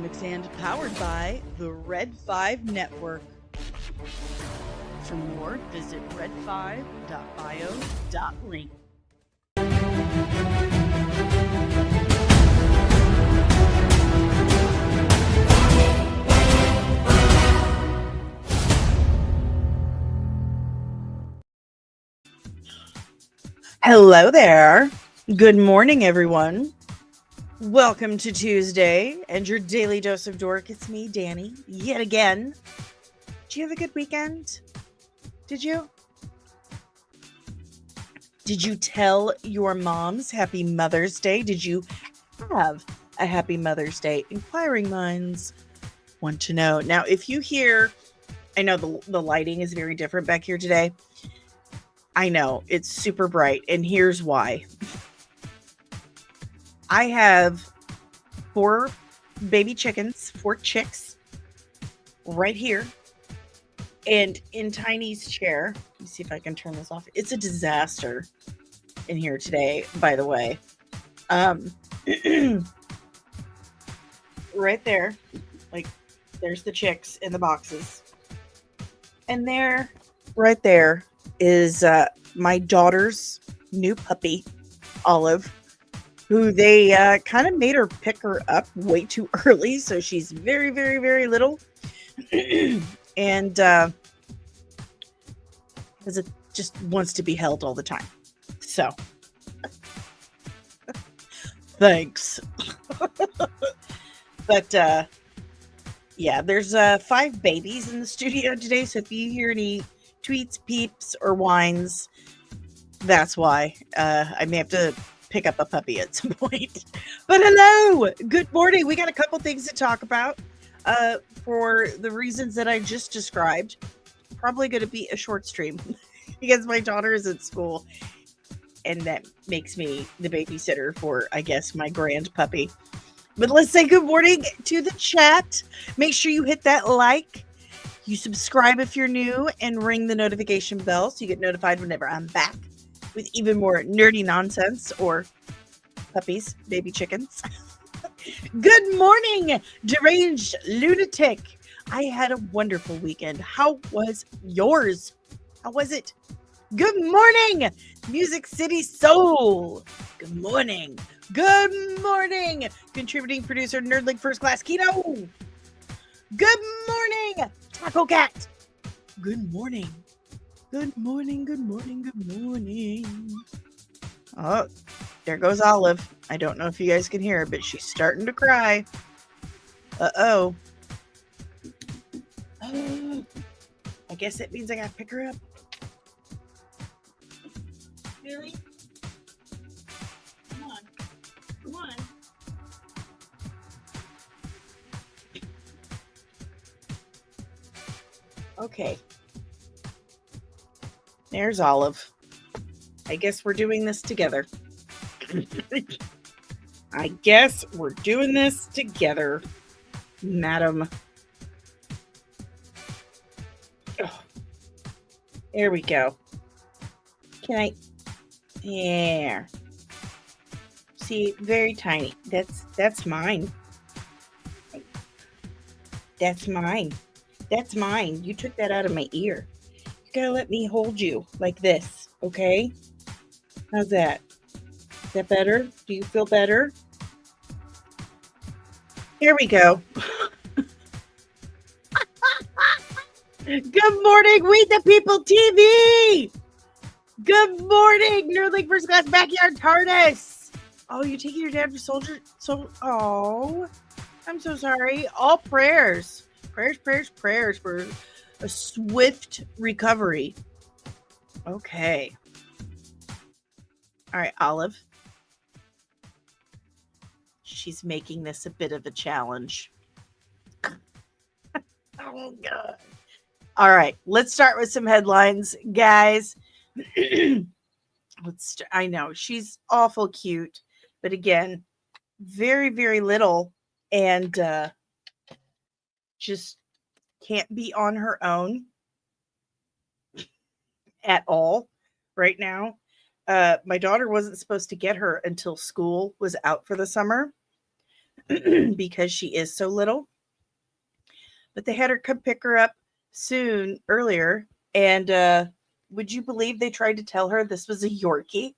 and powered by the Red 5 Network. For more, visit red5.bio.link. Hello there. Good morning, everyone. Welcome to Tuesday and your daily dose of dork. It's me, Danny, yet again. Did you have a good weekend? Did you? Did you tell your moms Happy Mother's Day? Did you have a Happy Mother's Day? Inquiring minds want to know. Now, if you hear, I know the lighting is very different back here today. I know, it's super bright, and here's why. I have 4 baby chickens, 4 chicks, right here. And in Tiny's chair, let me see if I can turn this off. It's a disaster in here today, by the way. Right there, like, there's the chicks in the boxes. And there, right there, is my daughter's new puppy, Olive, who they kind of made her pick her up way too early. So she's very, very, very little. And because it just wants to be held all the time. So, thanks. But yeah, there's 5 babies in the studio today. So if you hear any tweets, peeps, or whines, that's why. I may have to pick up a puppy at some point. But hello, good morning. We got a couple things to talk about. For the reasons that I just described, probably going to be a short stream because my daughter is at school, and that makes me the babysitter for, I guess, my grand puppy. But let's say good morning to the chat. Make sure you hit that like. You subscribe if you're new, and ring the notification bell so you get notified whenever I'm back with even more nerdy nonsense or puppies, baby chickens. Good morning, deranged lunatic. I had a wonderful weekend. How was yours? How was it? Good morning, Music City Soul. Good morning. Good morning, contributing producer Nerdling First Class Keto. Good morning, Taco Cat. Good morning. Good morning, good morning, good morning. Oh, there goes Olive. I don't know if you guys can hear her, but she's starting to cry. Uh-oh. I guess that means I gotta pick her up. Really? Come on. Come on. Okay. There's Olive. I guess we're doing this together. I guess we're doing this together, madam. Oh, there we go. Can I? There. See, very tiny. That's mine. That's mine. That's mine. You took that out of my ear. You gotta let me hold you like this, okay? How's that? Is that better? Do you feel better? Here we go. Good morning, We the People TV. Good morning, Nerdling First Class Backyard TARDIS. Oh, you're taking your dad to soldier? Oh, I'm so sorry. All prayers for a swift recovery. Okay. All right, Olive. She's making this a bit of a challenge. Oh, God. All right, let's start with some headlines, guys. I know, she's awful cute, but again, very, very little, and just can't be on her own at all right now. My daughter wasn't supposed to get her until school was out for the summer. because she is so little. But they had her come pick her up earlier. And would you believe they tried to tell her this was a Yorkie?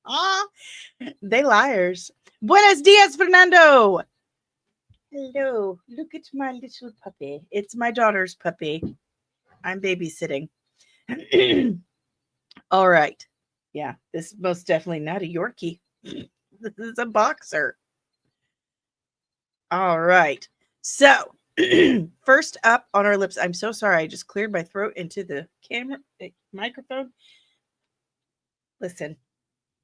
Ah, they liars. Buenos dias, Fernando. Hello. Look at my little puppy. It's my daughter's puppy. I'm babysitting. All right. Yeah, this is most definitely not a Yorkie. This is a boxer. All right. So, first up on our lips, I'm so sorry. I just cleared my throat into the microphone. Listen,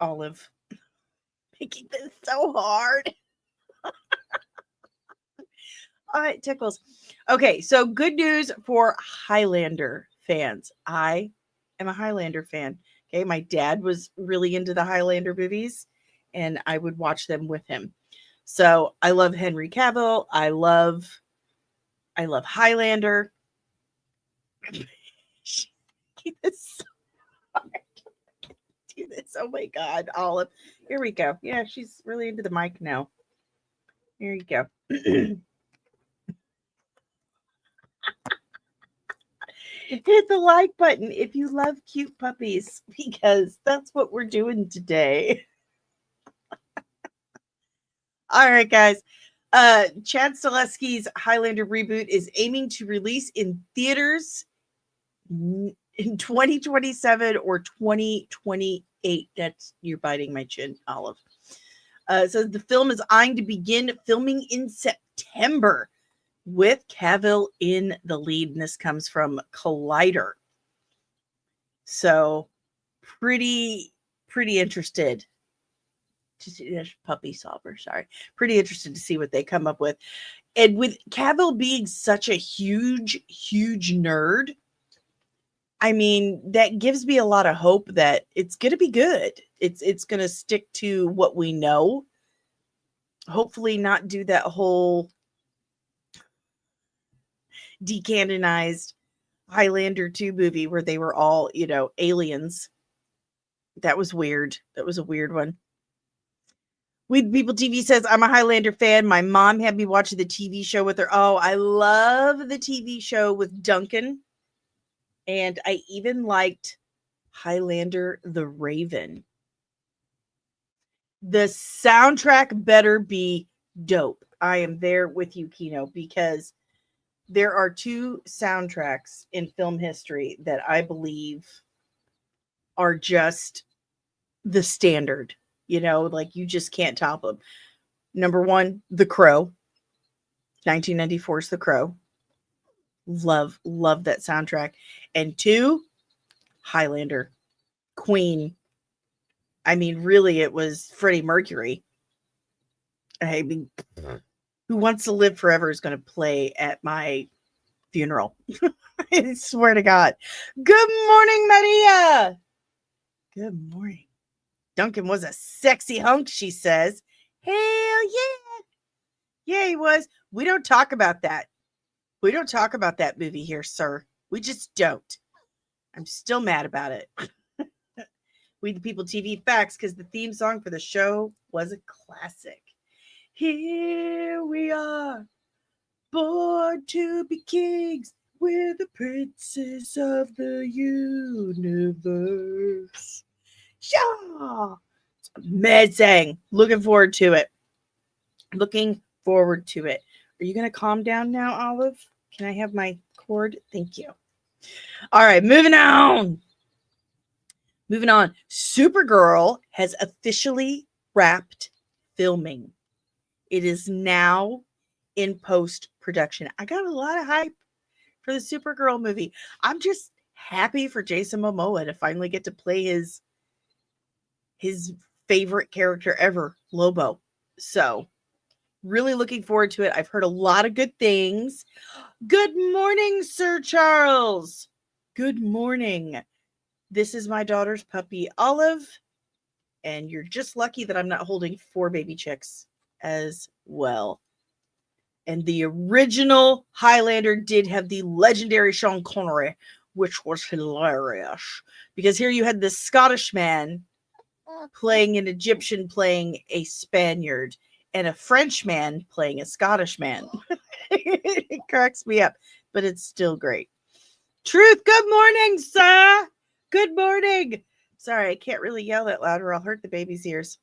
Olive, making this so hard. It tickles. Okay, so good news for Highlander fans. I am a Highlander fan. Okay, my dad was really into the Highlander movies, and I would watch them with him. So I love Henry Cavill. I love Highlander. Keep this so hard. Do this. Oh my God, Olive. Here we go. Yeah, she's really into the mic now. Here you go. Hit the like button if you love cute puppies, because that's what we're doing today. All right, guys. Chad Stileski's Highlander reboot is aiming to release in theaters in 2027 or 2028. That's, you're biting my chin, Olive. So the film is eyeing to begin filming in September with Cavill in the lead, and this comes from Collider. So pretty interested to see puppy solver. Sorry, pretty interested to see what they come up with. And with Cavill being such a huge nerd, I mean, that gives me a lot of hope that it's going to be good. It's going to stick to what we know. Hopefully, not do that whole decanonized Highlander 2 movie where they were all, aliens. That was weird. That was a weird one. Weed People TV says, I'm a Highlander fan. My mom had me watching the TV show with her. Oh, I love the TV show with Duncan. And I even liked Highlander the Raven. The soundtrack better be dope. I am there with you, Kino, because there are 2 soundtracks in film history that I believe are just the standard. Like you just can't top them. Number 1, The Crow. 1994's The Crow. Love that soundtrack. And 2, Highlander. Queen. I mean, really, it was Freddie Mercury. I mean, Who Wants to Live Forever is going to play at my funeral. I swear to God. Good morning, Maria. Good morning. Duncan was a sexy hunk, she says. Hell yeah. Yeah, he was. We don't talk about that. We don't talk about that movie here, sir. We just don't. I'm still mad about it. We the People TV facts, because the theme song for the show was a classic. Here we are, born to be kings. We're the princes of the universe. Yeah, it's amazing. Looking forward to it. Looking forward to it. Are you going to calm down now, Olive? Can I have my cord? Thank you. All right, moving on. Supergirl has officially wrapped filming. It is now in post-production. I got a lot of hype for the Supergirl movie. I'm just happy for Jason Momoa to finally get to play his favorite character ever, Lobo. So, really looking forward to it. I've heard a lot of good things. Good morning, Sir Charles. Good morning. This is my daughter's puppy, Olive. And you're just lucky that I'm not holding 4 baby chicks as well. And the original Highlander did have the legendary Sean Connery, which was hilarious. Because here you had this Scottish man playing an Egyptian, playing a Spaniard. and a French man playing a Scottish man. It cracks me up, but it's still great. Truth, good morning, sir. Good morning. Sorry, I can't really yell that loud or I'll hurt the baby's ears.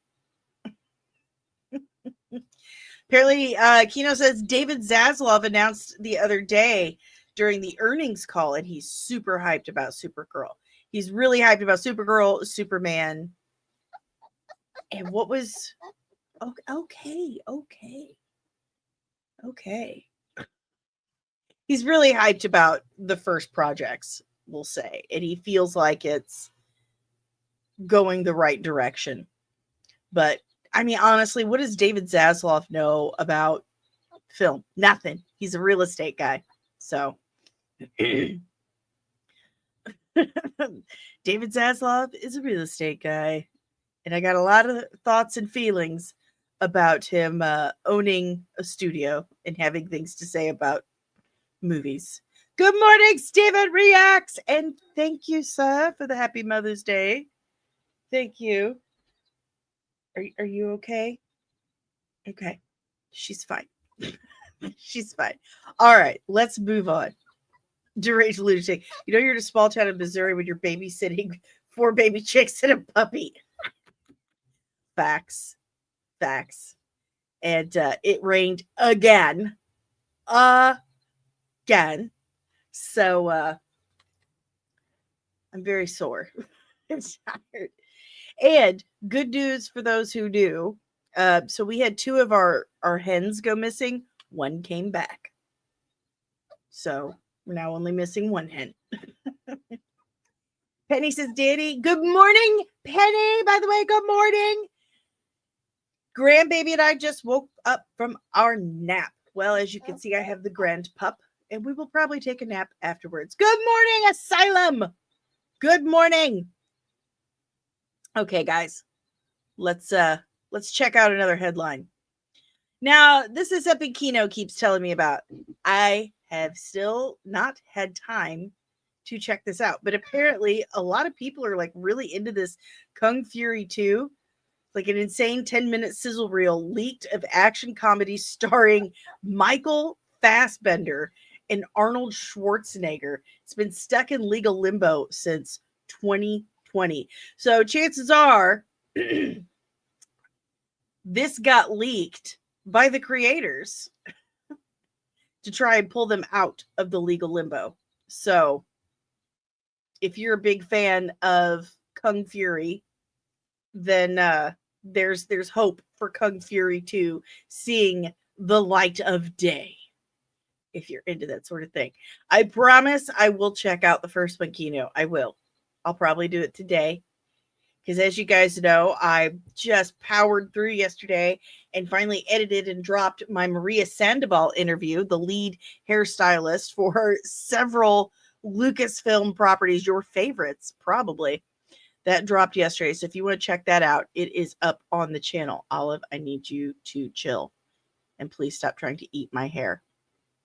Apparently, Kino says David Zaslav announced the other day during the earnings call, and he's super hyped about Supergirl. He's really hyped about Supergirl, Superman, and what was... Okay. He's really hyped about the first projects, we'll say, and he feels like it's going the right direction. But I mean, honestly, what does David Zaslav know about film? Nothing. He's a real estate guy. So David Zaslav is a real estate guy. And I got a lot of thoughts and feelings about him owning a studio and having things to say about movies. Good morning, Steven Reacts. And thank you, sir, for the happy Mother's Day. Thank you. Are you okay? Okay. She's fine. She's fine. All right, let's move on. Deranged lunatic. You know you're in a small town in Missouri when you're babysitting 4 baby chicks and a puppy. Facts. And it rained again. So I'm very sore. I'm tired. And good news for those who knew. So we had 2 of our hens go missing. 1 came back. So we're now only missing 1 hen. Penny says, Danny, good morning, Penny. By the way, good morning. Grandbaby and I just woke up from our nap. Well, as you can see, I have the grand pup, and we will probably take a nap afterwards. Good morning, Asylum. Good morning. Okay, guys, let's check out another headline. Now, this is something Kino keeps telling me about. I have still not had time to check this out, but apparently a lot of people are like really into this Kung Fury 2. Like an insane 10-minute sizzle reel leaked of action comedy starring Michael Fassbender and Arnold Schwarzenegger. It's been stuck in legal limbo since 2020. So chances are this got leaked by the creators to try and pull them out of the legal limbo. So if you're a big fan of Kung Fury, then there's hope for Kung Fury 2 seeing the light of day, if you're into that sort of thing. I promise I will check out the first one, Kino. I will. I'll probably do it today. Because as you guys know, I just powered through yesterday and finally edited and dropped my Maria Sandoval interview, the lead hairstylist for several Lucasfilm properties, your favorites, probably. That dropped yesterday. So if you want to check that out, it is up on the channel. Olive, I need you to chill. And please stop trying to eat my hair.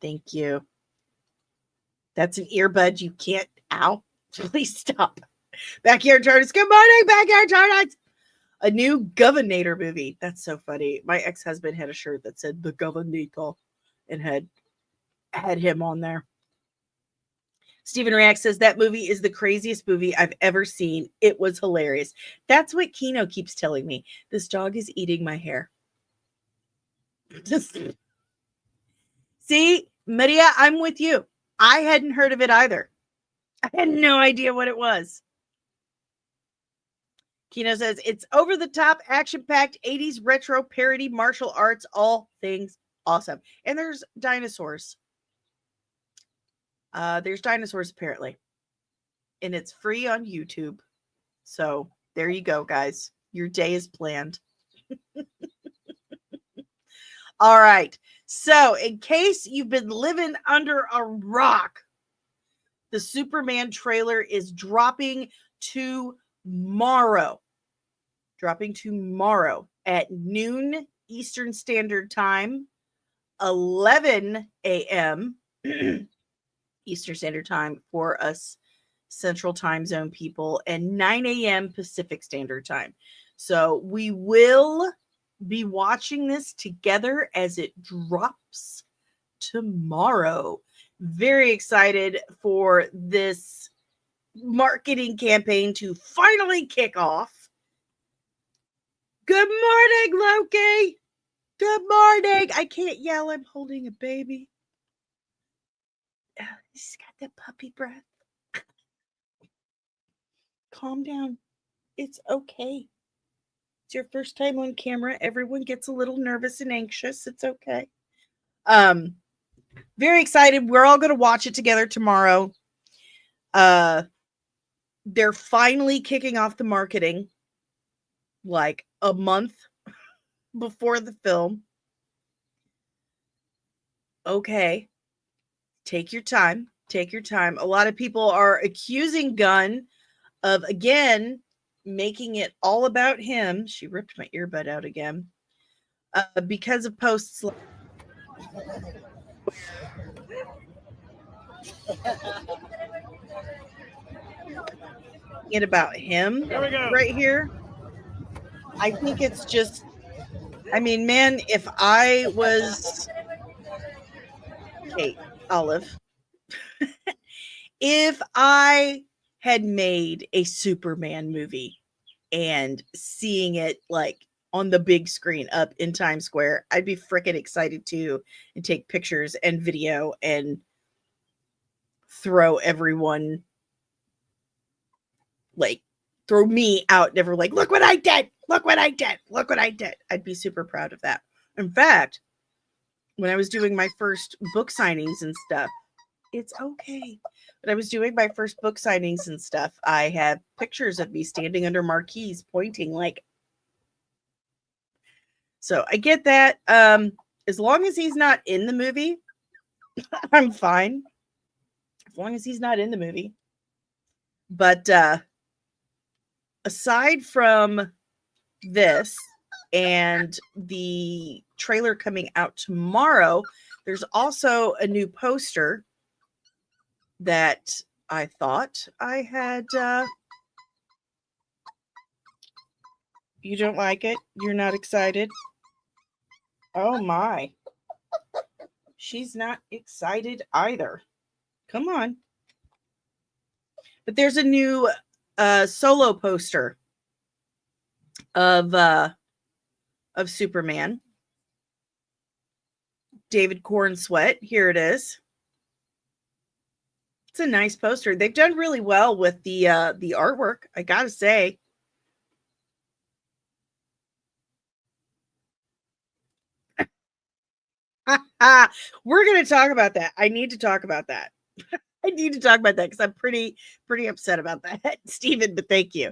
Thank you. That's an earbud. You can't. Ow. Please stop. Backyard Tortoise. Good morning, Backyard Tortoise. A new Governator movie. That's so funny. My ex-husband had a shirt that said the Governator and had him on there. Stephen React says that movie is the craziest movie I've ever seen. It was hilarious. That's what Kino keeps telling me. This dog is eating my hair. See, Maria, I'm with you. I hadn't heard of it either. I had no idea what it was. Kino says it's over-the-top, action-packed 80s retro parody martial arts, all things awesome. And there's dinosaurs. There's dinosaurs apparently, and it's free on YouTube. So there you go, guys. Your day is planned. All right. So in case you've been living under a rock, the Superman trailer is dropping tomorrow. At noon Eastern Standard Time, 11 a.m. Eastern Standard Time for us Central Time Zone people, and 9 a.m. Pacific Standard Time. So we will be watching this together as it drops tomorrow. Very excited for this marketing campaign to finally kick off. Good morning, Loki. Good morning. I can't yell. I'm holding a baby. He's got that puppy breath. Calm down. It's okay. It's your first time on camera. Everyone gets a little nervous and anxious. It's okay. Very excited. We're all going to watch it together tomorrow. They're finally kicking off the marketing like a month before the film. Okay. Take your time. Take your time. A lot of people are accusing Gunn of, again, making it all about him. She ripped my earbud out again. Because of posts like it about him right here. I think it's just, I mean, man, if I was Kate Olive, if I had made a Superman movie and seeing it like on the big screen up in Times Square, I'd be freaking excited too, and take pictures and video and throw everyone, like, throw me out, never like, look what I did, look what I did, look what I did. I'd be super proud of that. In fact, when I was doing my first book signings and stuff, it's okay. When I was doing my first book signings and stuff, I have pictures of me standing under marquees pointing like. So I get that. As long as he's not in the movie, I'm fine. As long as he's not in the movie. But aside from this and the trailer coming out tomorrow, there's also a new poster that I thought I had. You don't like it? You're not excited? Oh my. She's not excited either. Come on. But there's a new solo poster of Superman. David Cornsweet. Here it is. It's a nice poster. They've done really well with the artwork, I gotta say. We're gonna talk about that. I need to talk about that. I need to talk about that because I'm pretty upset about that, Steven, but thank you.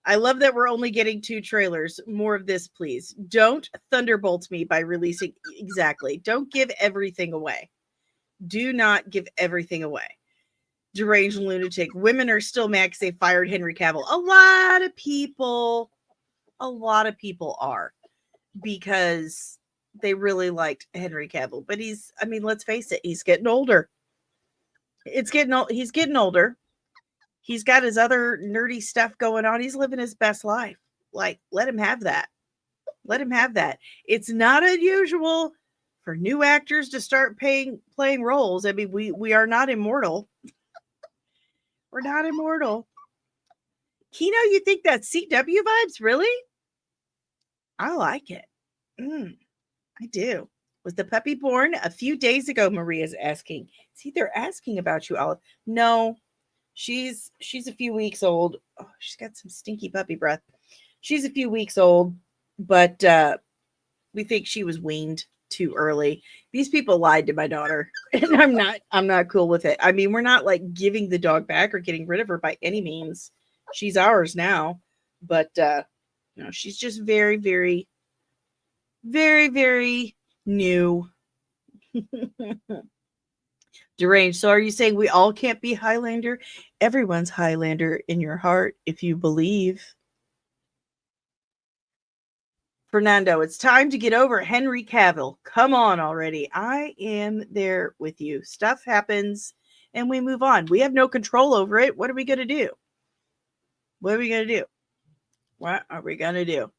I love that we're only getting 2 trailers. More of this, please. Don't thunderbolt me by releasing. Exactly. Don't give everything away. Do not give everything away. Deranged lunatic. Women are still mad because they fired Henry Cavill. A lot of people are, because they really liked Henry Cavill. But let's face it, he's getting older. He's getting older. He's got his other nerdy stuff going on. He's living his best life. Like, let him have that. Let him have that. It's not unusual for new actors to start playing roles. I mean, we are not immortal. We're not immortal. Kino, you think that's CW vibes? Really? I like it. I do. Was the puppy born a few days ago? Maria's asking. See, they're asking about you, Olive. No, she's a few weeks old. Oh, she's got some stinky puppy breath. She's a few weeks old, but we think she was weaned too early. These people lied to my daughter, and I'm not cool with it. I mean, we're not like giving the dog back or getting rid of her by any means. She's ours now, but she's just very, very, very, very new. Deranged. So are you saying we all can't be Highlander? Everyone's Highlander in your heart if you believe. Fernando, it's time to get over Henry Cavill. Come on already. I am there with you. Stuff happens and we move on. We have no control over it. What are we going to do? What are we going to do? What are we going to do?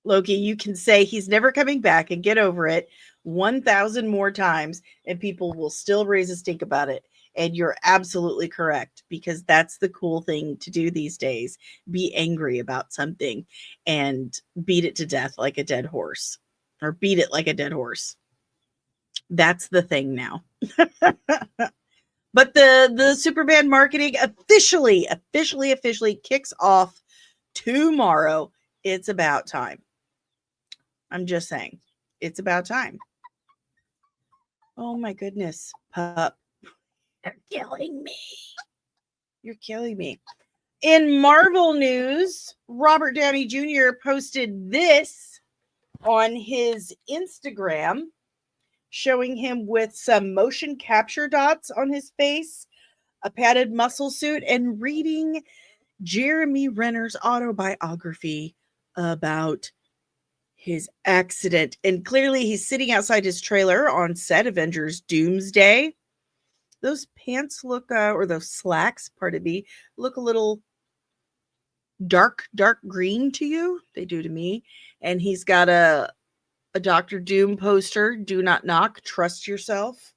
Loki, you can say he's never coming back and get over it 1,000 more times, and people will still raise a stink about it. And you're absolutely correct, because that's the cool thing to do these days. Be angry about something and beat it to death like a dead horse, or beat it like a dead horse. That's the thing now. But the Superman marketing officially kicks off tomorrow. It's about time. I'm just saying, it's about time. Oh my goodness, pup. You're killing me. You're killing me. In Marvel news, Robert Downey Jr. posted this on his Instagram, showing him with some motion capture dots on his face, a padded muscle suit, and reading Jeremy Renner's autobiography about his accident. And clearly he's sitting outside his trailer on set Avengers Doomsday. Those pants look, or those slacks, pardon me, look a little dark green to you. They do to me. And he's got a Dr. Doom poster. Do not knock. Trust yourself.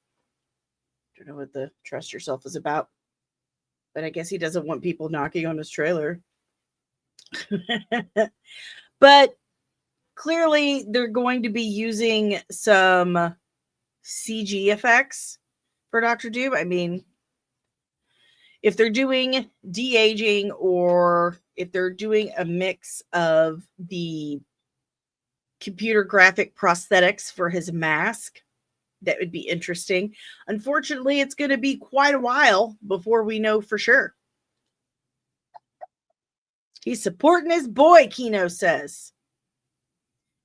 Don't know what the trust yourself is about, but I guess he doesn't want people knocking on his trailer. But clearly they're going to be using some CG effects for Dr. Doom. I mean, if they're doing de-aging, or if they're doing a mix of the computer graphic prosthetics for his mask, that would be interesting. Unfortunately, it's going to be quite a while before we know for sure. He's supporting his boy, Kino says.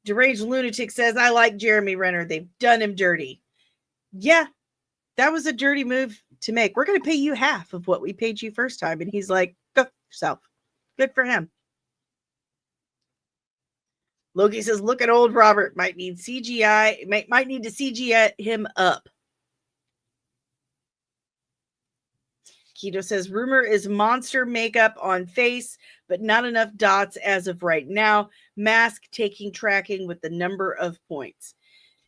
Deranged Lunatic says, I like Jeremy Renner. They've done him dirty. Yeah, that was a dirty move to make. We're going to pay you half of what we paid you first time. And he's like, go yourself. Good for him. Loki says, look at old Robert. Might need CGI. Might need to CGI him up. Keto says, rumor is monster makeup on face, but not enough dots as of right now. Mask taking tracking with the number of points.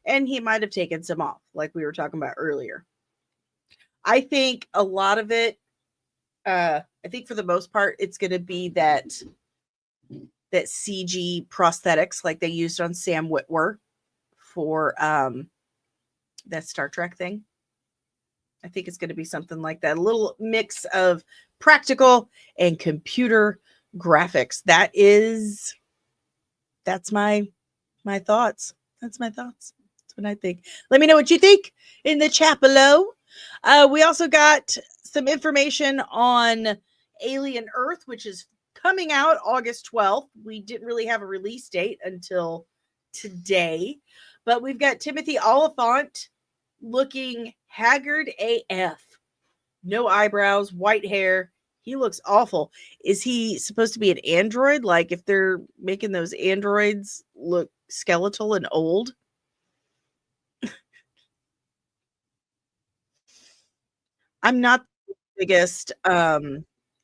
And he might have taken some off, like we were talking about earlier. I think a lot of it, I think for the most part, it's going to be that CG prosthetics like they used on Sam Witwer for that Star Trek thing. I think it's going to be something like that. A little mix of practical and computer graphics. That's my thoughts. That's my thoughts. That's what I think. Let me know what you think in the chat below. We also got some information on Alien Earth, which is coming out August 12th. We didn't really have a release date until today, but we've got Timothy Oliphant looking haggard AF. No eyebrows, white hair. He looks awful. Is he supposed to be an android? Like if they're making those androids look skeletal and old? I'm not the biggest, I'm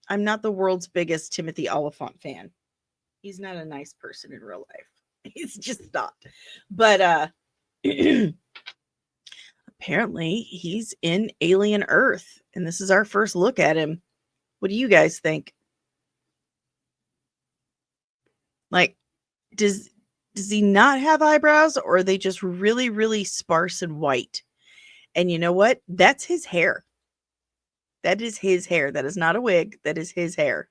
not the world's biggest Timothy Oliphant fan. He's not a nice person in real life. He's just not. But apparently he's in Alien Earth, and this is our first look at him. What do you guys think? Like, does he not have eyebrows, or are they just really, really sparse and white? And you know what? That's his hair. That is his hair. That is not a wig. That is his hair.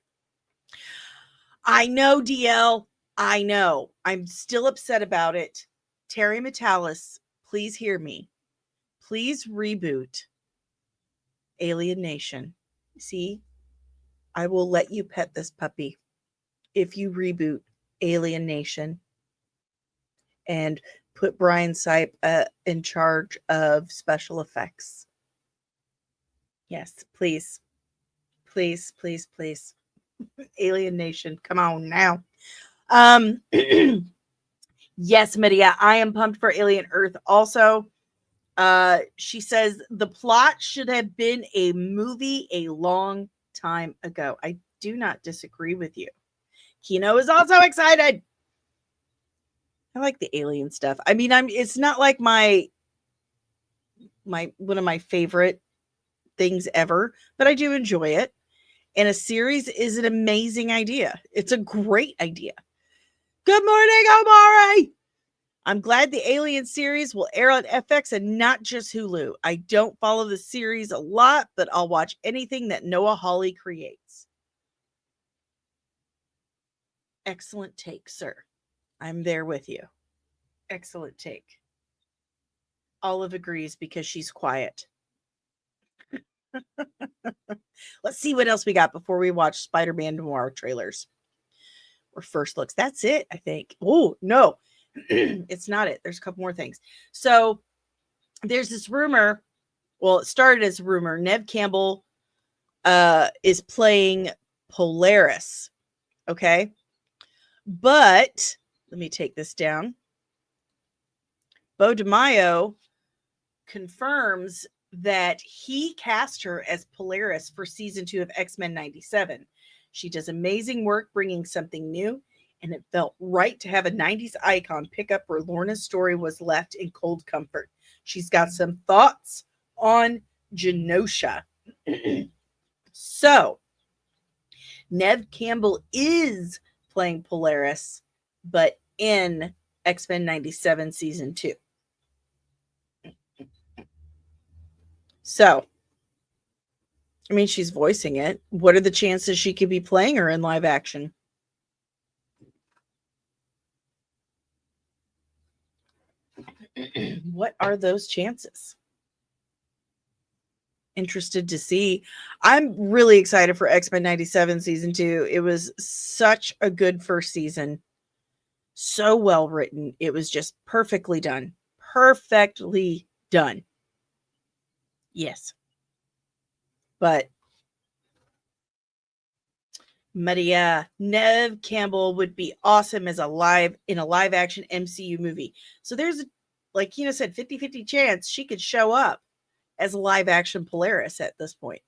I know, DL. I know. I'm still upset about it. Terry Metalis, please hear me. Please reboot Alien Nation. See, I will let you pet this puppy if you reboot Alien Nation and put Brian Sipe in charge of special effects. Yes, please. Please, please, please. Alien Nation, come on now. Yes, Medea, I am pumped for Alien Earth. Also, she says the plot should have been a movie a long time ago. I do not disagree with you. Kino is also excited. I like the alien stuff. I mean, it's not like my one of my favorite things ever, but I do enjoy it. And a series is an amazing idea. It's a great idea. Good morning, Omari. I'm glad the Alien series will air on FX and not just Hulu. I don't follow the series a lot, but I'll watch anything that Noah Hawley creates. Excellent take, sir. I'm there with you. Excellent take. Olive agrees because she's quiet. Let's see what else we got before we watch Spider-Man-Noir trailers. Or first looks. That's it, I think. Oh, no. It's not it. There's a couple more things. So there's this rumor. Well, it started as a rumor. Neve Campbell is playing Polaris. Okay. But let me take this down. Bo DeMaio confirms that he cast her as Polaris for season 2 of X-Men 97. She does amazing work bringing something new, and it felt right to have a 90s icon pick up where Lorna's story was left in cold comfort. She's got some thoughts on Genosha. So, Neve Campbell is playing Polaris, but in X-Men 97 season 2. So, I mean, she's voicing it. What are the chances she could be playing her in live action? What are those chances? Interested to see. I'm really excited for X-Men 97 season 2. It was such a good first season. So well written. It was just perfectly done. Perfectly done. Yes. But Maria, Neve Campbell would be awesome as in a live action MCU movie. So there's, like Kino said, 50-50 chance she could show up as a live action Polaris at this point.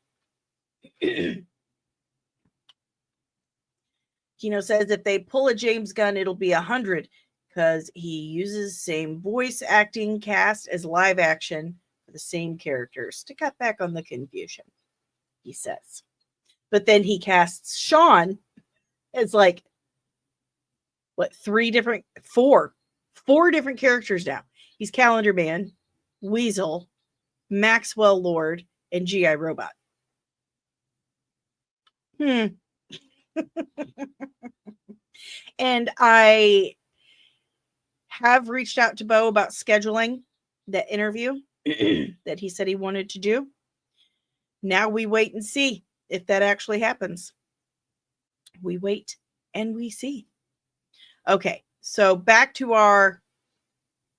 Kino says if they pull a James Gunn, it'll be 100 because he uses same voice acting cast as live action for the same characters to cut back on the confusion, he says. But then he casts Sean as like, what, four different characters now. He's Calendar Man, Weasel, Maxwell Lord, and G.I. Robot. And I have reached out to Bo about scheduling that interview that he said he wanted to do. Now we wait and see if that actually happens. We wait and we see. Okay, so back to our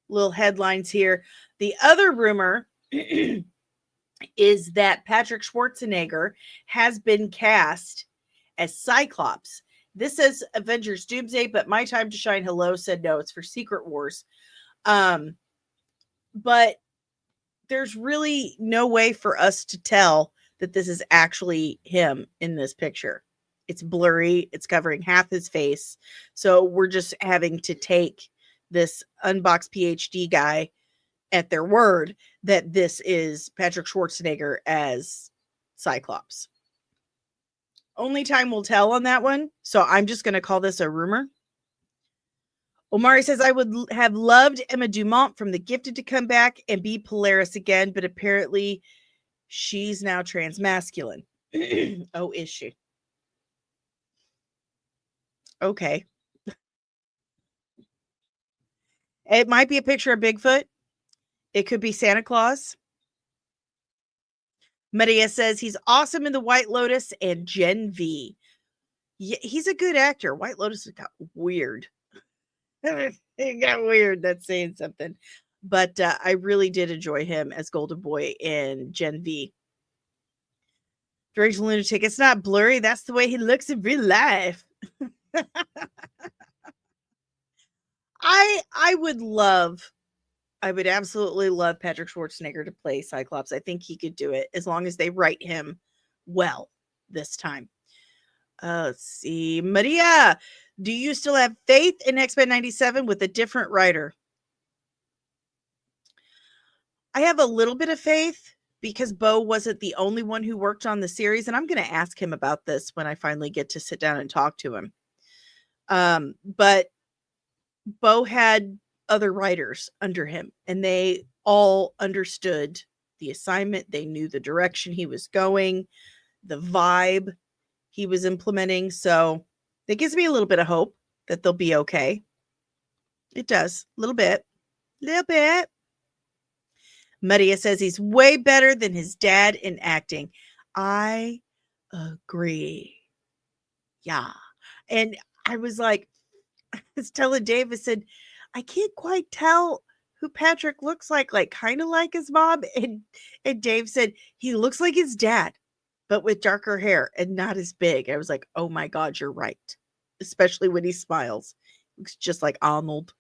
little headlines here. The other rumor is that Patrick Schwarzenegger has been cast as Cyclops. This says Avengers Doomsday, but My Time to Shine Hello said no, it's for Secret Wars. But there's really no way for us to tell that this is actually him in this picture. It's blurry. It's covering half his face. So we're just having to take this Unbox PhD guy at their word that this is Patrick Schwarzenegger as Cyclops. Only time will tell on that one. So I'm just going to call this a rumor. Omari says, I would have loved Emma Dumont from The Gifted to come back and be Polaris again, but apparently she's now transmasculine. Oh, is she? Okay. It might be a picture of Bigfoot. It could be Santa Claus. Maria says he's awesome in The White Lotus and Gen V. Yeah, he's a good actor. White Lotus got weird. It got weird. That's saying something. But I really did enjoy him as Golden Boy in Gen V. Drake Lunatic, it's not blurry. That's the way he looks in real life. I would absolutely love Patrick Schwarzenegger to play Cyclops. I think he could do it as long as they write him well this time. Let's see. Maria, do you still have faith in X-Men 97 with a different writer? I have a little bit of faith because Bo wasn't the only one who worked on the series, and I'm going to ask him about this when I finally get to sit down and talk to him. But Bo had other writers under him, and they all understood the assignment. They knew the direction he was going, the vibe he was implementing. So that gives me a little bit of hope that they'll be okay. It does. A little bit. Maria says he's way better than his dad in acting. I agree. Yeah. And I was like, I was telling Dave, I said, I can't quite tell who Patrick looks like kind of like his mom. And Dave said, he looks like his dad, but with darker hair and not as big. I was like, oh my God, you're right. Especially when he smiles. Looks just like Arnold.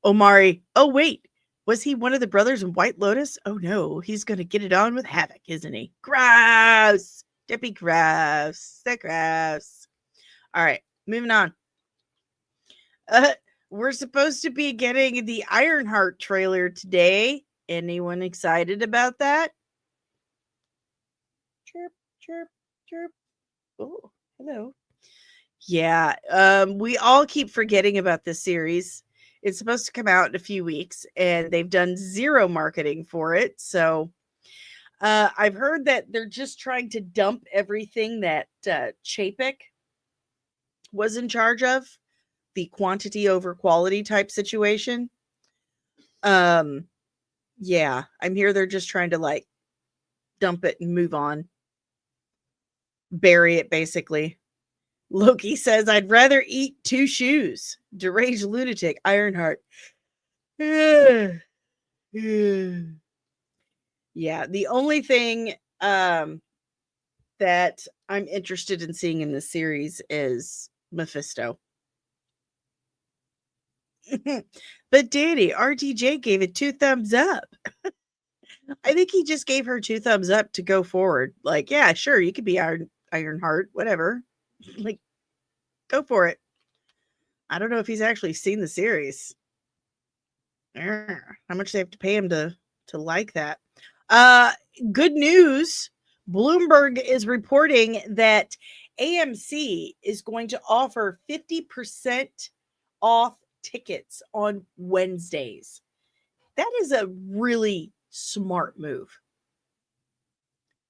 Omari. Oh, wait. Was he one of the brothers in White Lotus? Oh no, he's going to get it on with Havoc, isn't he? Gross. Dippy gross. So gross. All right, moving on. We're supposed to be getting the Ironheart trailer today. Anyone excited about that? Chirp, chirp, chirp. Oh, hello. Yeah, we all keep forgetting about this series. It's supposed to come out in a few weeks, and they've done zero marketing for it. So I've heard that they're just trying to dump everything that Chapek was in charge of, the quantity over quality type situation. Yeah, I'm here. They're just trying to dump it and move on, bury it basically. Loki says, I'd rather eat 2 shoes. Deranged lunatic, Ironheart. Yeah, the only thing that I'm interested in seeing in this series is Mephisto. But Danny, RTJ gave it 2 thumbs up. I think he just gave her 2 thumbs up to go forward. Yeah, sure, you could be Ironheart, whatever. Go for it. I don't know if he's actually seen the series. How much they have to pay him to like that. Good news. Bloomberg is reporting that AMC is going to offer 50% off tickets on Wednesdays. That is a really smart move.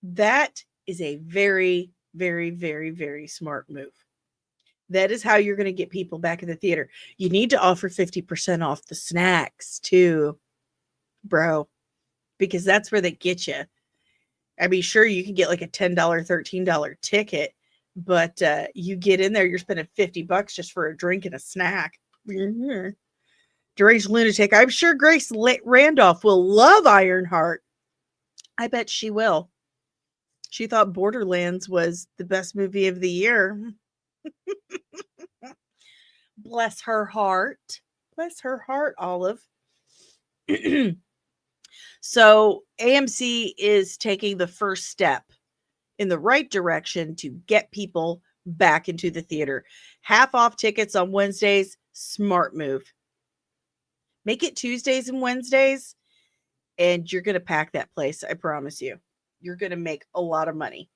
That is a very, very, very, very smart move. That is how you're going to get people back in the theater. You need to offer 50% off the snacks too, bro, because that's where they get you. I mean, sure, you can get a $10, $13 ticket, but you get in there, you're spending $50 just for a drink and a snack. Mm-hmm. Deranged lunatic. I'm sure Grace Randolph will love Ironheart. I bet she will. She thought Borderlands was the best movie of the year. Bless her heart. Bless her heart, Olive. So AMC is taking the first step in the right direction to get people back into the theater. Half off tickets on Wednesdays. Smart move. Make it Tuesdays and Wednesdays, and you're going to pack that place. I promise you. You're going to make a lot of money.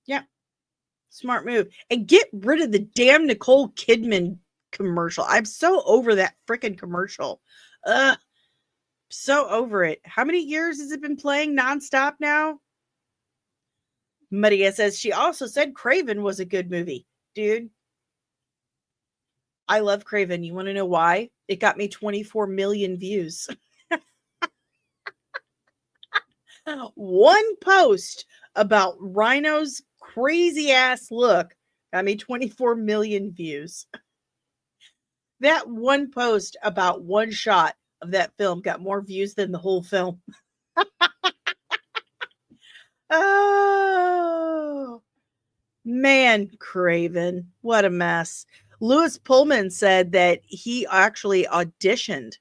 Yeah. Smart move. And get rid of the damn Nicole Kidman commercial. I'm so over that freaking commercial. So over it. How many years has it been playing nonstop now? Maria says she also said Craven was a good movie. Dude, I love Craven. You want to know why? It got me 24 million views. One post about Rhino's crazy ass look got me 24 million views. That one post about one shot of that film got more views than the whole film. Oh, man, Craven. What a mess. Louis Pullman said that he actually auditioned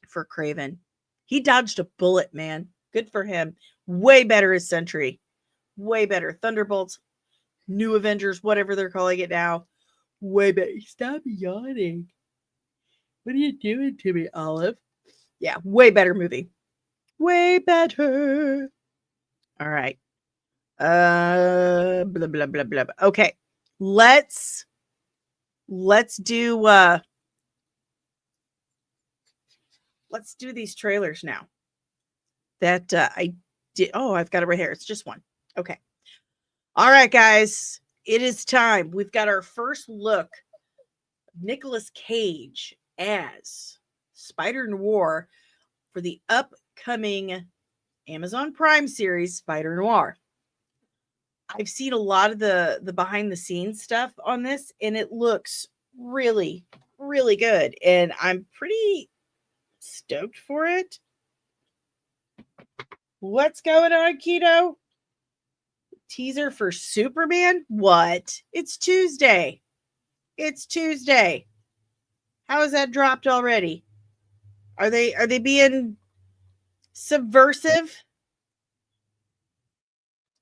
for Craven. He dodged a bullet, man. Good for him. Way better as Sentry. Way better. Thunderbolts, New Avengers, whatever they're calling it now. Way better. Stop yawning. What are you doing to me, Olive? Yeah, way better movie. Way better. All right. Blah blah blah blah. Okay. Let's do these trailers now. That I did. Oh, I've got it right here. It's just one. Okay. All right, guys. It is time. We've got our first look of Nicolas Cage as Spider-Noir for the upcoming Amazon Prime series, Spider-Noir. I've seen a lot of the behind the scenes stuff on this, and it looks really, really good. And I'm pretty stoked for it. What's going on, Keto? Teaser for Superman? What? It's Tuesday. It's Tuesday. How is that dropped already? Are they being subversive?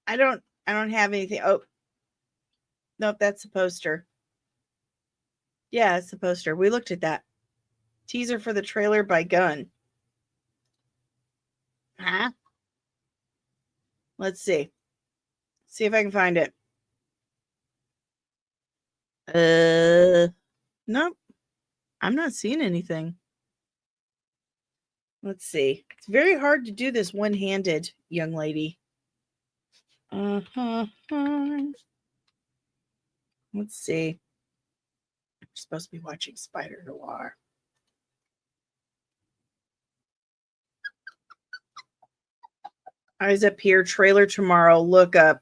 I don't have anything. Oh. Nope, that's the poster. Yeah, it's the poster. We looked at that. Teaser for the trailer by GUNN. Huh? Let's see. See if I can find it. Nope. I'm not seeing anything. Let's see. It's very hard to do this one-handed, young lady. Let's see. We're supposed to be watching Spider-Noir. Eyes up here. Trailer tomorrow. Look up.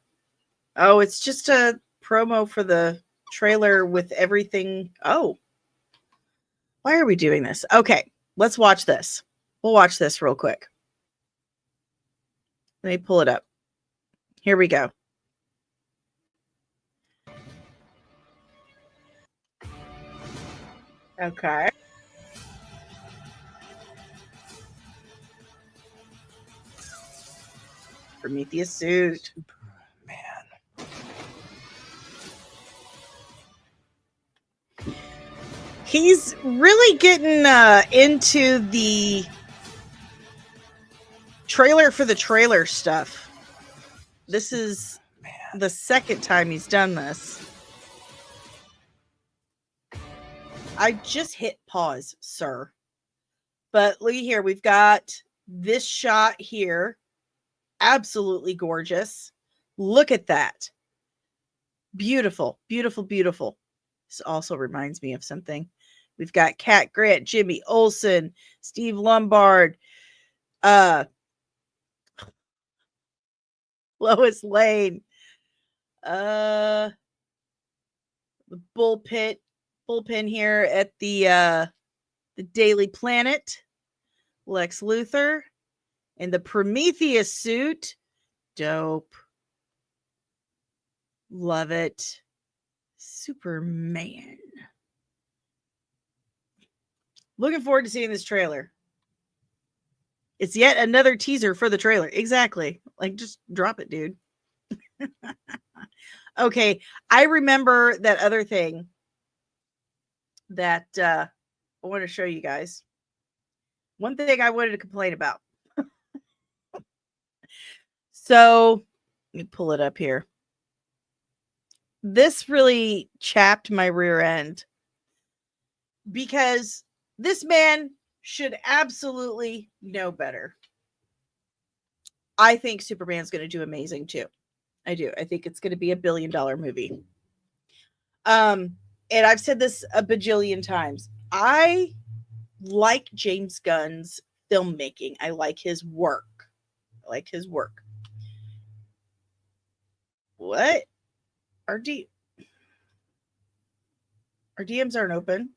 Oh, it's just a promo for the trailer with everything. Oh. Why are we doing this? Okay. Let's watch this. We'll watch this real quick. Let me pull it up. Here we go. Okay. Prometheus suit. Man. He's really getting into the trailer for the trailer stuff. This is the second time he's done this. I just hit pause, sir. But look here, we've got this shot here. Absolutely gorgeous. Look at that. Beautiful, beautiful, beautiful. This also reminds me of something. We've got Cat Grant, Jimmy Olsen, Steve Lombard, Lois Lane, the bullpen here at the Daily Planet, Lex Luthor, in the Prometheus suit. Dope. Love it. Superman. Looking forward to seeing this trailer. It's yet another teaser for the trailer. Exactly. Like, just drop it, dude. Okay. I remember that other thing that I want to show you guys. One thing I wanted to complain about. So, let me pull it up here. This really chapped my rear end because this man should absolutely know better. I think Superman's going to do amazing too. I do. I think it's going to be $1 billion movie. And I've said this a bajillion times. I like James Gunn's filmmaking. I like his work. What? Our DMs aren't open.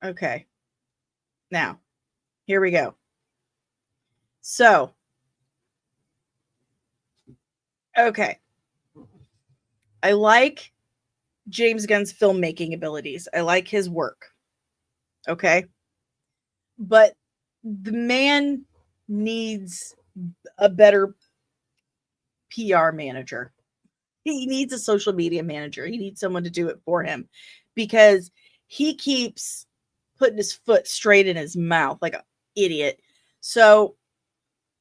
Okay. Now, here we go. So, okay. I like James Gunn's filmmaking abilities. I like his work. Okay. but the man needs a better PR manager. He needs a social media manager. He needs someone to do it for him because he keeps putting his foot straight in his mouth like an idiot. So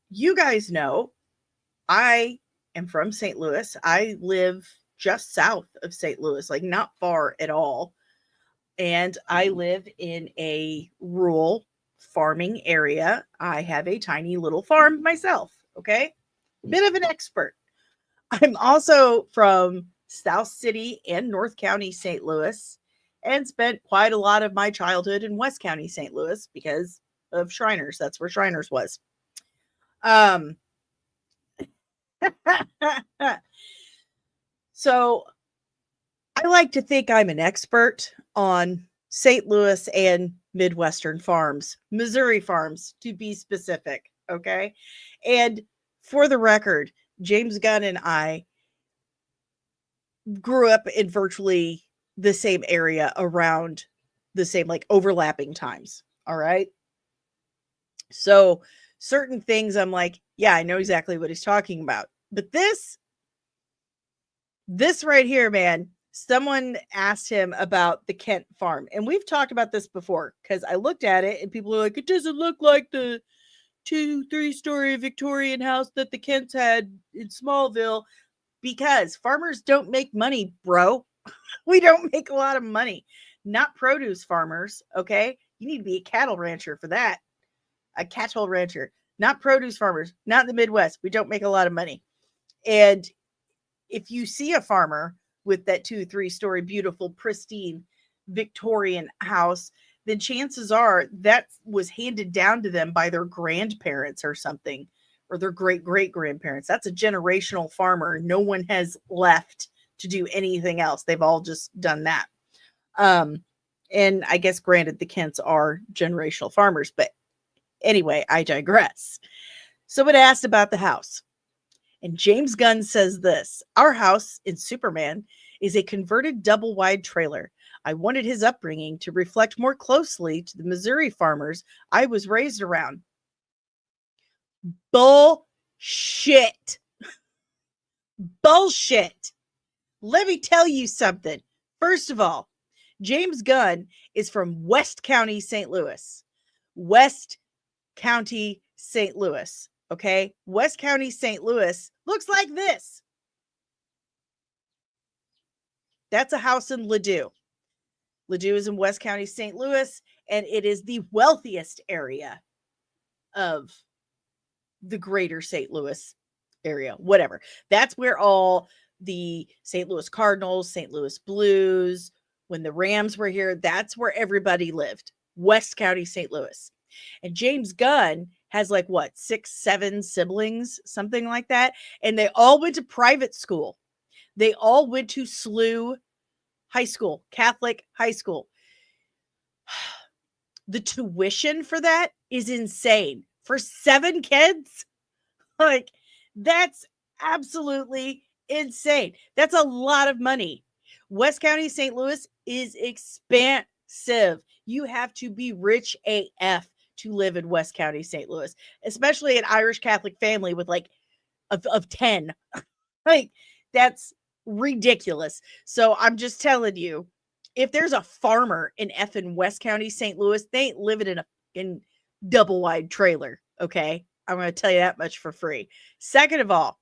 you guys know I am from St. Louis. I live just south of St. Louis, like not far at all. And I live in a rural farming area. I have a tiny little farm myself. Okay. Bit of an expert. I'm also from South City and North County, St. Louis, and spent quite a lot of my childhood in West County, St. Louis because of Shriners. That's where Shriners was. So I like to think I'm an expert on St. Louis and Midwestern farms, Missouri farms to be specific. Okay. And for the record, James Gunn and I grew up in virtually the same area around the same, like overlapping times. All right. So certain things I'm like, yeah, I know exactly what he's talking about. But this right here, man, someone asked him about the Kent farm. And we've talked about this before because I looked at it and people are like, it doesn't look like the 2-3-story Victorian house that the Kents had in Smallville, because farmers don't make money, bro. We don't make a lot of money. Not produce farmers, okay? You need to be a cattle rancher for that. A cattle rancher, not produce farmers, not in the Midwest. We don't make a lot of money. And if you see a farmer with that 2-3-story, beautiful, pristine Victorian house, then chances are that was handed down to them by their grandparents or something, or their great-great-grandparents. That's a generational farmer. No one has left to do anything else. They've all just done that. And I guess, granted, the Kents are generational farmers, but anyway, I digress. So it asked about the house. And James Gunn says this: our house in Superman is a converted double-wide trailer. I wanted his upbringing to reflect more closely to the Missouri farmers I was raised around. Bullshit. Bullshit. Let me tell you something. First of all, James Gunn is from West County, St. Louis. West County, St. Louis. Okay? West County, St. Louis looks like this. That's a house in Ladue. Ladue is in West County, St. Louis, and it is the wealthiest area of the greater St. Louis area, whatever. That's where all the St. Louis Cardinals, St. Louis Blues, when the Rams were here, that's where everybody lived. West County, St. Louis. And James Gunn has like what, 6-7 siblings, something like that. And they all went to private school. They all went to SLU High School, Catholic high school. The tuition for that is insane. For 7 kids? Like, that's absolutely insane. That's a lot of money. West County, St. Louis is expansive. You have to be rich AF to live in West County, St. Louis, especially an Irish Catholic family with like of 10. Like, that's ridiculous. So I'm just telling you, if there's a farmer in effing West County, St. Louis, they ain't living in double wide trailer. Okay. I'm going to tell you that much for free. Second of all,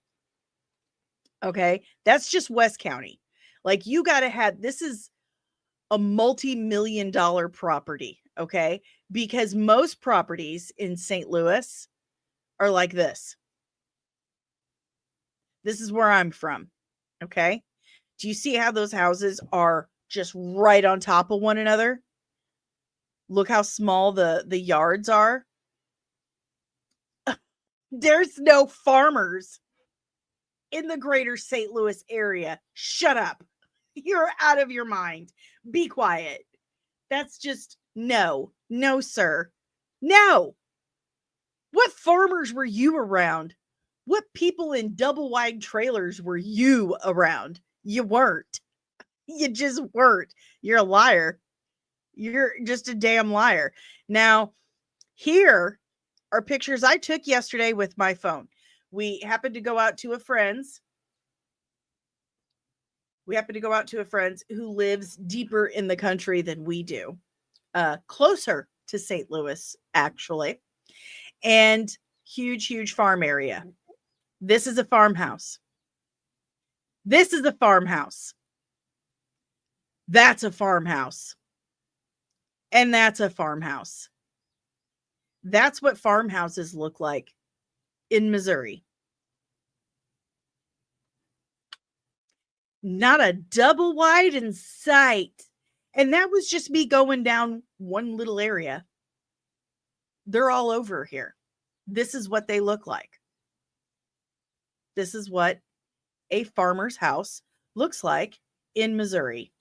okay, that's just West County. Like, you got to have, this is a multi-million-dollar property. Okay. Because most properties in St. Louis are like this. This is where I'm from. Okay. Do you see how those houses are just right on top of one another? Look how small the yards are. There's no farmers in the greater St. Louis area. Shut up. You're out of your mind. Be quiet. That's just no, sir. No. What farmers were you around? What people in double wide trailers were you around? You weren't. You just weren't. You're a liar. You're just a damn liar. Now, Here are pictures I took yesterday with my phone. We happened to go out to a friend's. Who lives deeper in the country than we do, closer to St. Louis, actually, and huge farm area. This is a farmhouse. This is a farmhouse. That's a farmhouse. And that's a farmhouse. That's what farmhouses look like in Missouri. Not a double wide in sight. And that was just me going down one little area. They're all over here. This is what they look like. This is what a farmer's house looks like in Missouri.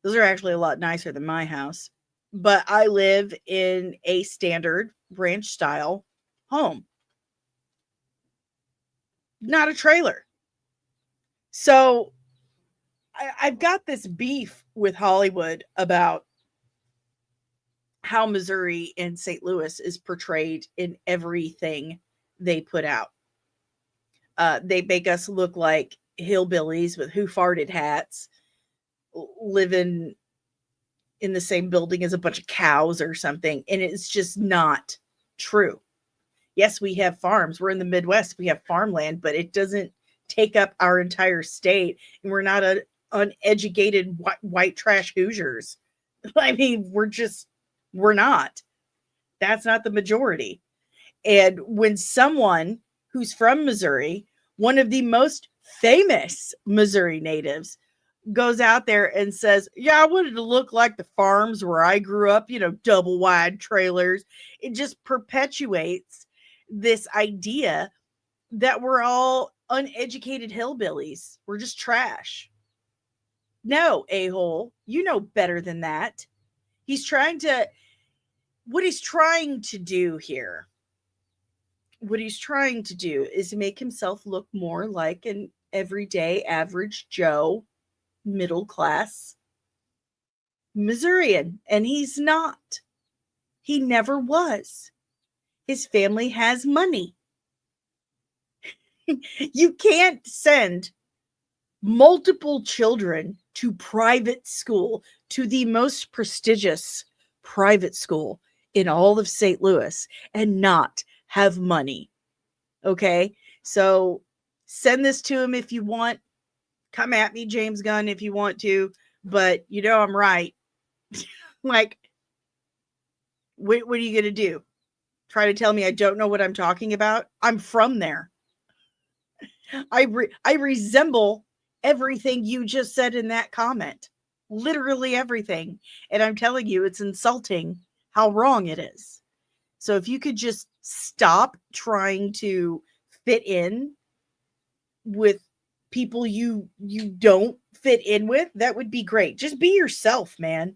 Those are actually a lot nicer than my house. But I live in a standard ranch style home. Not a trailer. So I've got this beef with Hollywood about how Missouri and St. Louis is portrayed in everything they put out. They make us look like hillbillies with who farted hats, living in the same building as a bunch of cows or something. And it's just not true. Yes, we have farms. We're in the Midwest. We have farmland, but it doesn't take up our entire state. And we're not uneducated white trash Hoosiers. I mean, we're not. That's not the majority. And when someone who's from Missouri, one of the most famous Missouri natives, goes out there and says, yeah, I wanted to look like the farms where I grew up, double wide trailers. It just perpetuates this idea that we're all uneducated hillbillies. We're just trash. No, a-hole, you know better than that. What he's trying to do here, is make himself look more like an everyday average Joe, middle class Missourian, and he's not. He never was. His family has money. You can't send multiple children to private school, to the most prestigious private school in all of St. Louis, and not have money. Okay? So send this to him if you want. Come at me, James Gunn, if you want to, but I'm right. Like, what are you going to do? Try to tell me I don't know what I'm talking about? I'm from there. I resemble everything you just said in that comment. Literally everything. And I'm telling you, it's insulting how wrong it is. So if you could just stop trying to fit in with people you don't fit in with, that would be great. Just be yourself, man.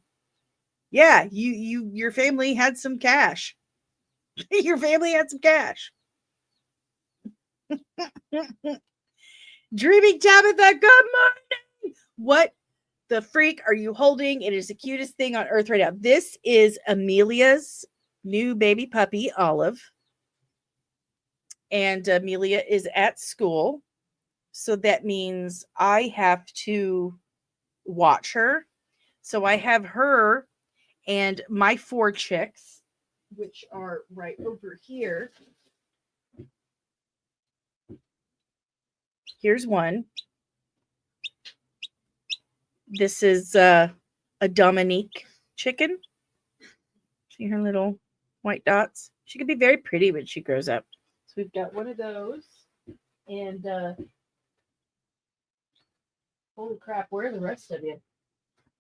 Yeah, your family had some cash. Your family had some cash. Dreaming Tabitha, good morning. What the freak are you holding? It is the cutest thing on earth right now. This is Amelia's new baby puppy, Olive. And Amelia is at school. So that means I have to watch her. So I have her and my 4 chicks, which are right over here. Here's one. This is a Dominique chicken. See her little white dots? She could be very pretty when she grows up. So we've got one of those. And holy crap, where are the rest of you?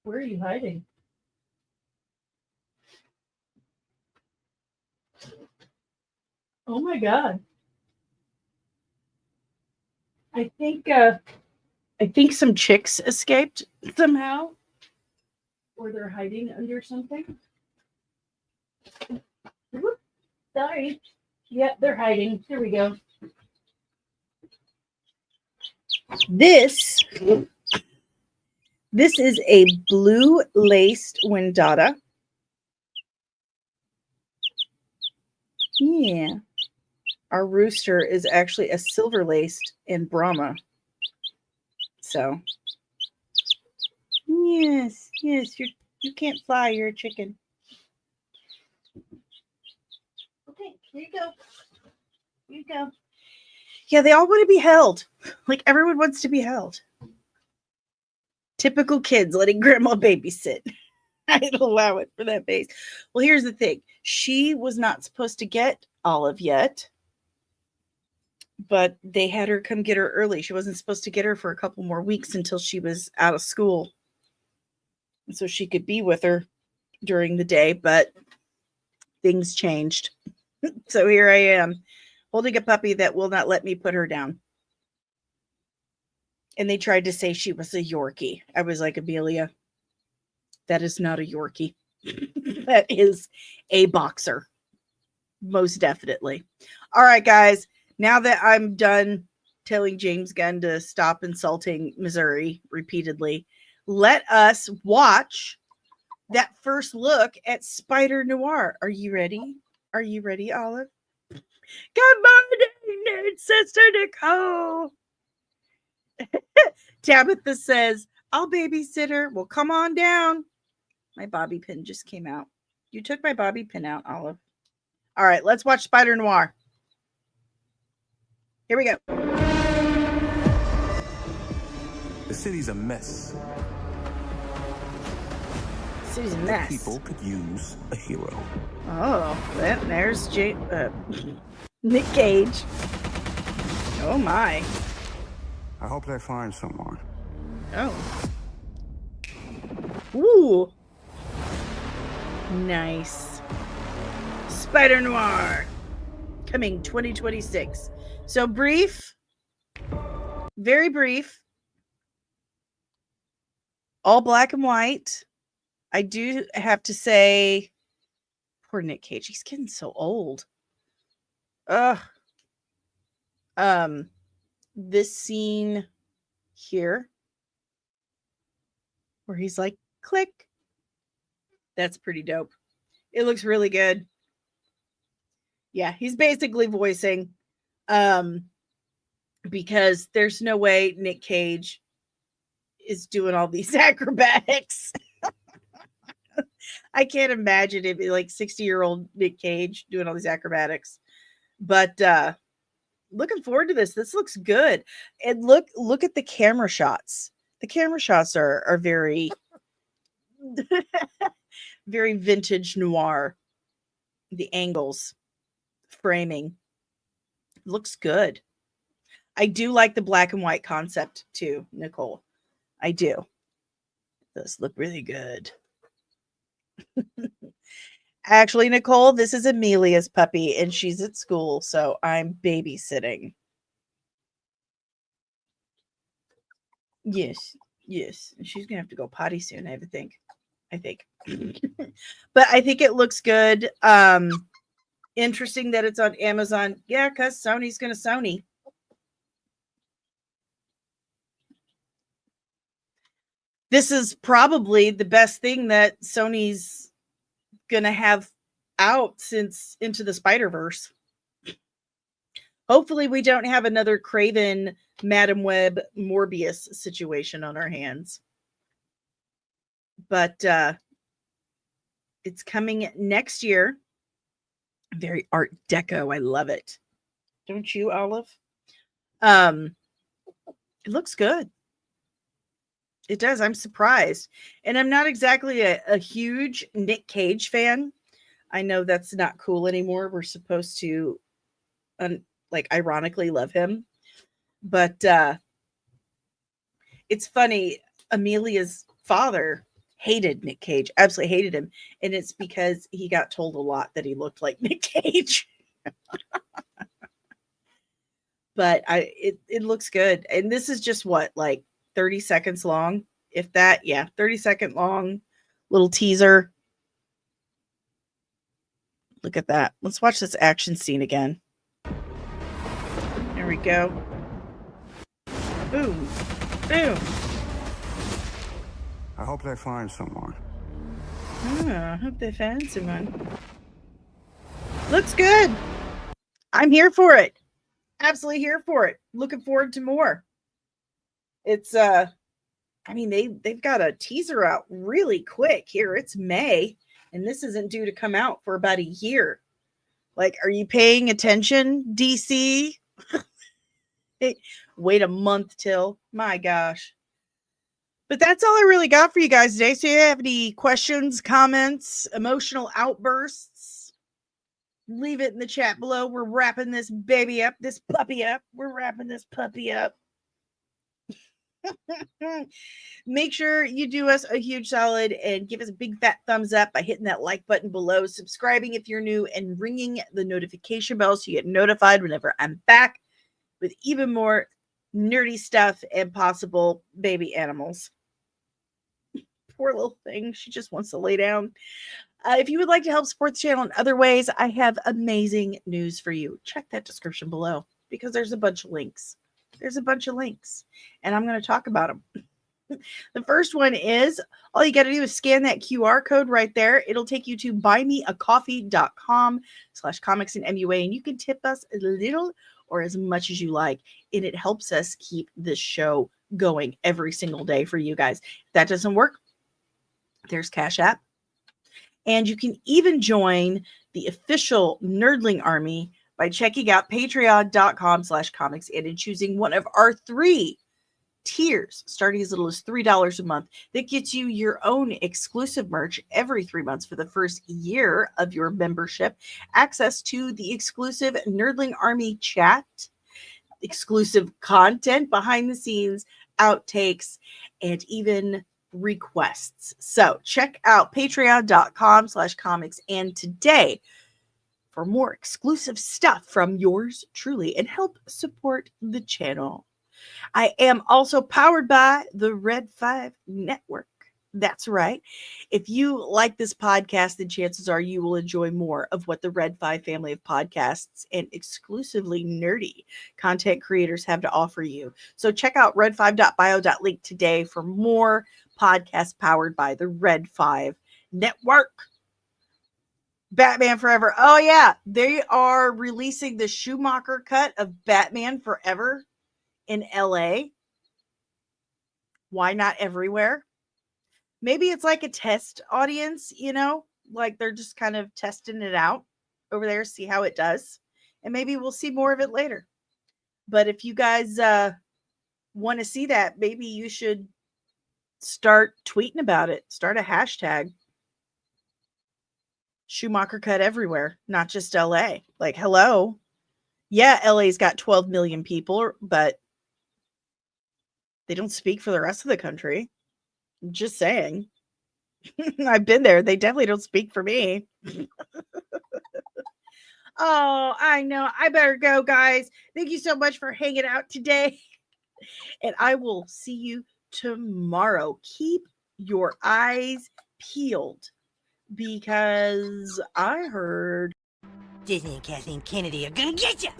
Where are you hiding? Oh my God. I think some chicks escaped somehow. Or they're hiding under something. Whoop, sorry. Yep, they're hiding. Here we go. This is a blue laced Wendata. Yeah. Our rooster is actually a silver-laced and Brahma. So, yes, you can't fly. You're a chicken. Okay, here you go. Here you go. Yeah, they all want to be held. Like, everyone wants to be held. Typical kids letting grandma babysit. I'd allow it for that base. Well, here's the thing. She was not supposed to get Olive yet, but they had her come get her early. She wasn't supposed to get her for a couple more weeks until she was out of school, so she could be with her during the day, but things changed. So here I am, holding a puppy that will not let me put her down. And they tried to say she was a Yorkie. I was like, Amelia, that is not a Yorkie. That is a boxer. Most definitely. All right, guys. Now that I'm done telling James Gunn to stop insulting Missouri repeatedly, let us watch that first look at Spider-Noir. Are you ready? Are you ready, Olive? Good morning, nerd sister Nicole. Tabitha says, I'll babysit her. Well, come on down. My bobby pin just came out. You took my bobby pin out, Olive. All right, let's watch Spider-Noir. Here we go. The city's a mess. The city's a mess. People could use a hero. Oh, well, there's Nick Cage. Oh, my. I hope they find someone. Oh. Ooh. Nice. Spider-Noir. Coming 2026. So brief. Very brief. All black and white. I do have to say, poor Nick Cage. He's getting so old. Ugh. This scene here where he's like, click. That's pretty dope. It looks really good. Yeah, he's basically voicing because there's no way Nick Cage is doing all these acrobatics. I can't imagine it be like 60-year-old Nick Cage doing all these acrobatics. But looking forward to this. This looks good. And look at the camera shots. The camera shots are very very vintage noir. The angles, framing looks good. I do like the black and white concept too, Nicole. I do. It does look really good. Actually, Nicole, this is Amelia's puppy and she's at school, so I'm babysitting. Yes. She's gonna have to go potty soon, I think. But I think it looks good. Interesting that it's on Amazon. Yeah, because Sony's gonna Sony. This is probably the best thing that Sony's gonna have out since Into the Spider-Verse. Hopefully we don't have another Craven, Madam Web, Morbius situation on our hands. But it's coming next year. Very Art Deco. I love it. Don't you, Olive? It looks good. It does. I'm surprised. And I'm not exactly a huge Nick Cage fan. I know that's not cool anymore. We're supposed to ironically love him. But it's funny. Amelia's father hated Nick Cage, absolutely hated him. And it's because he got told a lot that he looked like Nick Cage. But it looks good. And this is just what, like 30 seconds long? If that, yeah, 30-second long little teaser. Look at that. Let's watch this action scene again. There we go. Boom. Boom. I hope they find someone. I hope they find someone. Looks good. I'm here for it. Absolutely here for it. Looking forward to more. It's I mean they've got a teaser out really quick here. It's May and this isn't due to come out for about a year. Like, are you paying attention, DC? Hey, wait a month till. My gosh. But that's all I really got for you guys today. So, if you have any questions, comments, emotional outbursts, leave it in the chat below. We're wrapping this baby up, this puppy up. We're wrapping this puppy up. Make sure you do us a huge solid and give us a big fat thumbs up by hitting that like button below, subscribing if you're new, and ringing the notification bell so you get notified whenever I'm back with even more nerdy stuff and possible baby animals. Poor little thing. She just wants to lay down. If you would like to help support the channel in other ways, I have amazing news for you. Check that description below because there's a bunch of links. There's a bunch of links, and I'm going to talk about them. The first one is all you got to do is scan that QR code right there. It'll take you to buymeacoffee.com/comicsandmua, and you can tip us a little or as much as you like, and it helps us keep this show going every single day for you guys. If that doesn't work, there's Cash App. And you can even join the official Nerdling Army by checking out patreon.com/comics and choosing one of our 3 tiers, starting as little as $3 a month. That gets you your own exclusive merch every 3 months for the first year of your membership, access to the exclusive Nerdling Army chat, exclusive content, behind the scenes, outtakes, and even requests. So check out patreon.com/comics and today for more exclusive stuff from yours truly and help support the channel. I am also powered by the Red 5 Network. That's right. If you like this podcast, then chances are you will enjoy more of what the Red 5 family of podcasts and exclusively nerdy content creators have to offer you. So check out red5.bio.link today for more podcasts powered by the Red 5 Network. Batman Forever. Oh, yeah. They are releasing the Schumacher cut of Batman Forever in LA. Why not everywhere? Maybe it's like a test audience, you know, like they're just kind of testing it out over there, see how it does. And maybe we'll see more of it later. But if you guys want to see that, maybe you should start tweeting about it. Start a hashtag. Schumacher cut everywhere, not just LA. Like, hello. Yeah, LA's got 12 million people, but they don't speak for the rest of the country. I'm just saying. I've been there. They definitely don't speak for me. Oh, I know. I better go, guys. Thank you so much for hanging out today. And I will see you tomorrow. Keep your eyes peeled because I heard Disney and Kathleen Kennedy are gonna get you.